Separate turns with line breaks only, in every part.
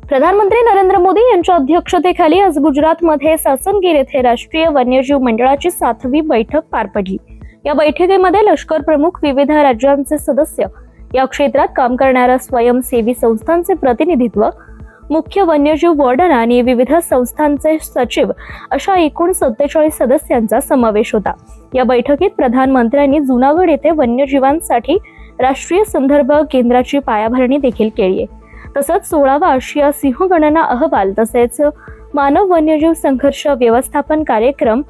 प्रधानमंत्री नरेंद्र मोदी यांच्या अध्यक्षतेखाली आज गुजरातमध्ये सासनगीर येथे राष्ट्रीय वन्यजीव मंडळाची 7वी बैठक पार पडली। या बैठकीमध्ये लष्कर प्रमुख, विविध राज्यांचे सदस्य, या क्षेत्रात काम करणाऱ्या स्वयंसेवी संस्थांचे प्रतिनिधित्व, मुख्य वन्यजीव वॉर्डन आणि विविध संस्थांचे सचिव अशा एकूण 47 सदस्यांचा समावेश होता। या बैठकीत प्रधानमंत्र्यांनी जुनागड येथे वन्यजीवांसाठी राष्ट्रीय संदर्भ केंद्राची पायाभरणी देखील केली आहे। तसंच 16वा आशिया सिंहगणना अहवाल तसेच मानव वन्यजीव संघर्ष व्यवस्थापन कार्यक्रम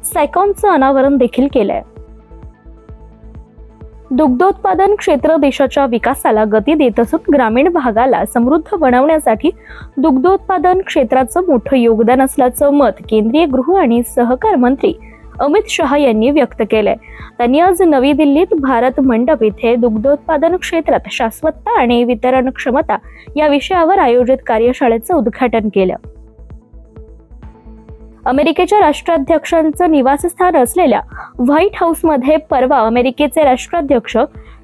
सॅकॉनचं अनावरण देखील केलंय। दुग्धोत्पादन क्षेत्र देशाच्या विकासाला गती देत असून ग्रामीण भागाला समृद्ध बनवण्यासाठी दुग्धोत्पादन क्षेत्राचं मोठं योगदान असल्याचं मत केंद्रीय गृह आणि सहकार मंत्री अमित शहा यांनी व्यक्त केलंय। त्यांनी आज नवी दिल्लीत भारत मंडप येथे दुग्धोत्पादन क्षेत्रात शाश्वतता आणि वितरण क्षमता या विषयावर आयोजित कार्यशाळेचं उद्घाटन केलं। अमेरिकेच्या राष्ट्राध्यक्षांचं निवासस्थान असलेल्या व्हाईट हाऊसमध्ये परवा अमेरिकेचे राष्ट्राध्यक्ष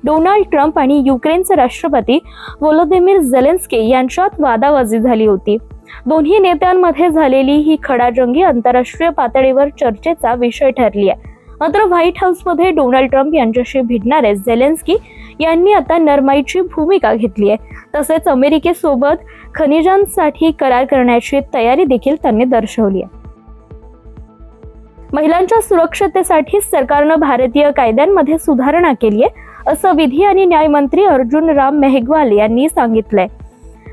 डोनाल्ड ट्रम्प आणि युक्रेनचे राष्ट्रपती व्लोदिमीर झेलेन्स्की यांच्यात वादावादी झाली होती। दोन्ही नेत्यांमध्ये झालेली ही खडाजंगी आंतरराष्ट्रीय पातळीवर चर्चेचा विषय ठरली आहे। मात्र व्हाईट हाऊसमध्ये डोनाल्ड ट्रम्प यांच्याशी भिडणारे झेलेन्स्की यांनी आता नरमाईची भूमिका घेतली आहे। तसेच अमेरिकेसोबत खनिजांसाठी करार करण्याची तयारी देखील त्यांनी दर्शवली आहे। महिलांच्या सुरक्षतेसाठी सरकारनं भारतीय कायद्यांमध्ये सुधारणा केली आहे, असं विधी आणि न्याय मंत्री अर्जुन राम मेघवाल यांनी सांगितलंय।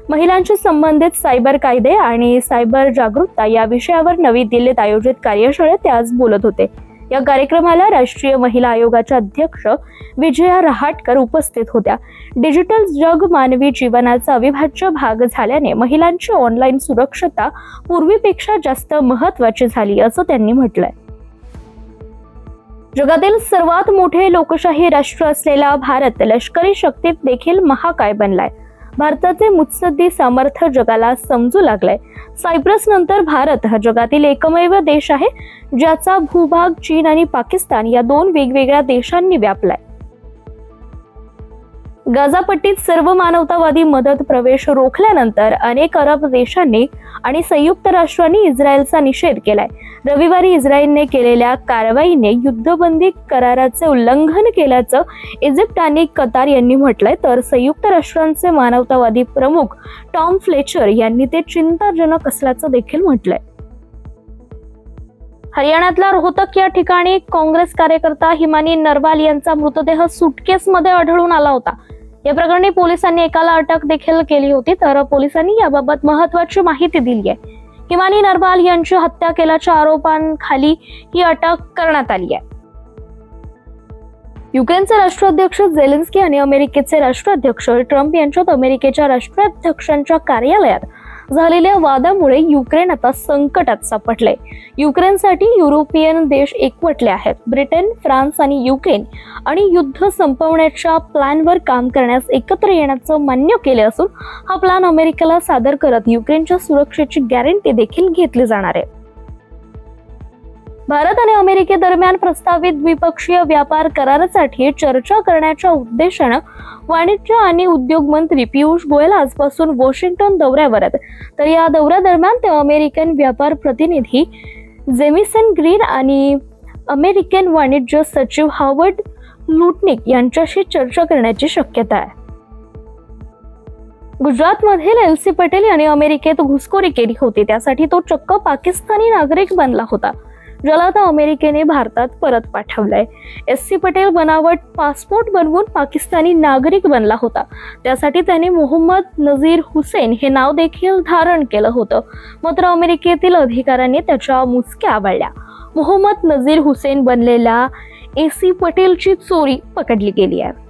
महिलांशी संबंधित सायबर कायदे आणि सायबर जागरूकता या विषयावर नवी दिल्लीत आयोजित कार्यशाळेत ते आज बोलत होते। या कार्यक्रमाला राष्ट्रीय महिला आयोगाच्या अध्यक्ष विजया रहाटकर उपस्थित होत्या। डिजिटल जग मानवी जीवनाचा अविभाज्य भाग झाल्याने महिलांची ऑनलाईन सुरक्षता पूर्वीपेक्षा जास्त महत्त्वाची झाली, असं त्यांनी म्हटलंय। जगातील सर्वात मोठे लोकशाही राष्ट्र असलेला भारत लष्करी शक्तीत देखील महाकाय बनलाय। भारताचे मुत्सद्दी सामर्थ्य जगाला समजू लागलंय। सायप्रस नंतर भारत हा जगातील एकमेव देश आहे ज्याचा भूभाग चीन आणि पाकिस्तान या 2 वेगवेगळ्या देशांनी व्यापलाय। गाझापट्टीत सर्व मानवतावादी मदत प्रवेश रोखल्यानंतर अनेक अरब देशांनी आणि संयुक्त राष्ट्रांनी इस्रायलचा निषेध केलाय। रविवारी इस्रायलने केलेल्या कारवाईने युद्धबंदी कराराचे उल्लंघन केल्याचं इजिप्त आणि कतार यांनी म्हटलंय, तर संयुक्त राष्ट्रांचे मानवतावादी प्रमुख टॉम फ्लेचर यांनी ते चिंताजनक असल्याचं देखील म्हटलंय। हरियाणातल्या रोहतक या ठिकाणी काँग्रेस कार्यकर्ता हिमानी नरवाल यांचा मृतदेह सुटकेसमध्ये आढळून आला होता। या प्रकरणी पोलिसांनी एकाला अटक देखील केली होती, तर पोलिसांनी याबाबत महत्त्वाची माहिती दिली आहे। हिमानी नरवाल यांची हत्या केल्याच्या आरोपांखाली ही अटक करण्यात आली आहे। युक्रेनचे राष्ट्राध्यक्ष झेलेन्स्की आणि अमेरिकेचे राष्ट्राध्यक्ष ट्रम्प यांच्यात अमेरिकेच्या राष्ट्राध्यक्षांच्या कार्यालयात झालेल्या वादामुळे युक्रेन आता संकटात सापडले। युक्रेनसाठी युरोपियन देश एकवटले आहेत। ब्रिटन, फ्रान्स आणि युक्रेन आणि युद्ध संपवण्याच्या प्लॅनवर काम करण्यास एकत्र येण्याचं मान्य केले असून हा प्लॅन अमेरिकेला सादर करत युक्रेनच्या सुरक्षेची गॅरंटी देखील घेतली जाणार आहे। भारत आणि अमेरिकेदरम्यान प्रस्तावित द्विपक्षीय व्यापार करारासाठी चर्चा करण्याच्या उद्देशानं वाणिज्य आणि उद्योग मंत्री पियुष गोयल आजपासून वॉशिंग्टन दौऱ्यावर आहेत। तर या दौऱ्यादरम्यान ते अमेरिकन व्यापार प्रतिनिधी जेमिसन ग्रीन आणि अमेरिकन वाणिज्य सचिव हॉवर्ड लुटनिक यांच्याशी चर्चा करण्याची शक्यता आहे। गुजरातमधील एल.सी. पटेल यांनी अमेरिकेत घुसखोरी केली होती, त्यासाठी तो चक्क पाकिस्तानी नागरिक बनला होता, ज्याला आता अमेरिकेने भारतात परत पाठवलंय। एस.सी. पटेल बनावट पासपोर्ट बनवून पाकिस्तानी नागरिक बनला होता, त्यासाठी त्याने मोहम्मद नझीर हुसेन हे नाव देखील धारण केलं होतं। मात्र अमेरिकेतील अधिकाऱ्यांनी त्याच्या मुसक्या आवळल्या। मोहम्मद नझीर हुसेन बनलेल्या एस.सी. पटेलची चोरी पकडली गेली आहे।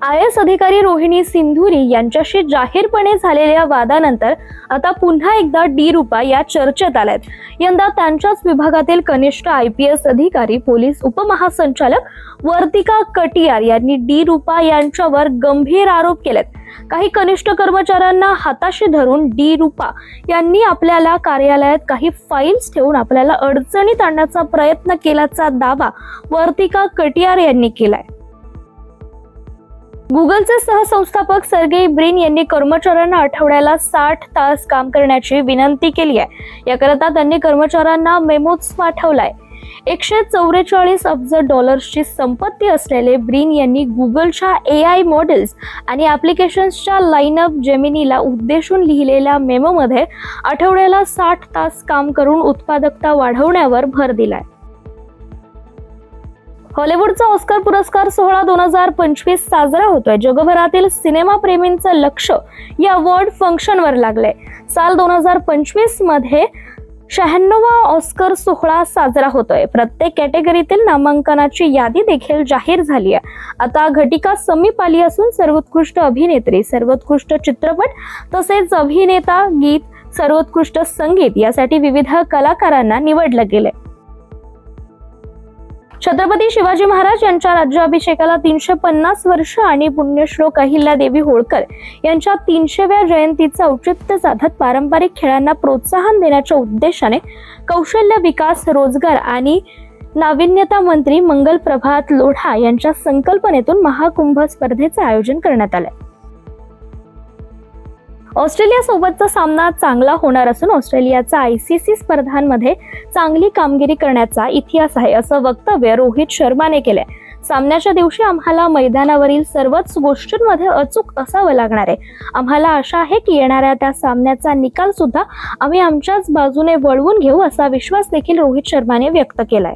IAS अधिकारी रोहिणी सिंधुरी यांच्याशी जाहीरपणे झालेल्या वादानंतर आता पुन्हा एकदा डी रूपा या चर्चेत आल्यात। यंदा त्यांच्याच विभागातील कनिष्ठ IPS अधिकारी पोलीस उपमहासंचालक वर्तिका कटियार यांनी डी रूपा यांच्यावर गंभीर आरोप केलेत। काही कनिष्ठ कर्मचाऱ्यांना हाताशी धरून डी रूपा यांनी आपल्याला कार्यालयात काही फाईल्स ठेवून आपल्याला अडचणीत आणण्याचा प्रयत्न केल्याचा दावा वर्तिका कटियार यांनी केलाय। गुगलचे सहसंस्थापक सर्गेई ब्रिन यांनी कर्मचाऱ्यांना आठवड्याला 60 तास काम करण्याची विनंती केली आहे. याकरता त्यांनी कर्मचाऱ्यांना मेमोज पाठवलाय. 144 अब्ज डॉलर्सची संपत्ती असलेले ब्रिन यांनी गुगलच्या AI मॉडेल्स आणि ॲप्लिकेशन्सच्या लाईनअप जेमिनीला उद्देशून लिहिलेल्या मेमोमध्ये आठवड्याला 60 तास काम करून उत्पादकता वाढवण्यावर भर दिलाय. हॉलिवूडचा ऑस्कर पुरस्कार सोहळा 2025 साजरा होतोय. जगभरातील सिनेमा प्रेमींचं लक्ष या अवॉर्ड फंक्शनवर लागलंय. साल 2025 मध्ये 96वा ऑस्कर सोहळा साजरा होतोय. प्रत्येक कॅटेगरीतील नामांकनाची यादी देखील जाहीर झाली आहे. आता घटिका समीप आली असून सर्वोत्कृष्ट अभिनेत्री, सर्वोत्कृष्ट चित्रपट तसेच अभिनेता, गीत, सर्वोत्कृष्ट संगीत यासाठी विविध कलाकारांना निवडलं गेलंय. छत्रपती शिवाजी महाराज यांच्या राज्याभिषेकाला 350 वर्ष आणि पुण्यश्लोक अहिल्यादेवी होळकर यांच्या 300व्या जयंतीचं औचित्य साधत पारंपरिक खेळांना प्रोत्साहन देण्याच्या उद्देशाने कौशल्य विकास, रोजगार आणि नाविन्यता मंत्री मंगल प्रभात लोढा यांच्या संकल्पनेतून महाकुंभ स्पर्धेचे आयोजन करण्यात आले. ऑस्ट्रेलिया सोबतचा सामना चांगला होणार असून ऑस्ट्रेलियाचा ICC स्पर्धांमध्ये चांगली कामगिरी करण्याचा इतिहास आहे, असं वक्तव्य रोहित शर्माने केलंय. सामन्याच्या दिवशी आम्हाला मैदानावरील सर्वच गोष्टींमध्ये अचूक असावं लागणार आहे. आम्हाला आशा आहे की येणाऱ्या त्या सामन्याचा निकाल सुद्धा आम्ही आमच्याच बाजूने वळवून घेऊ, असा विश्वास देखील रोहित शर्माने व्यक्त केलाय.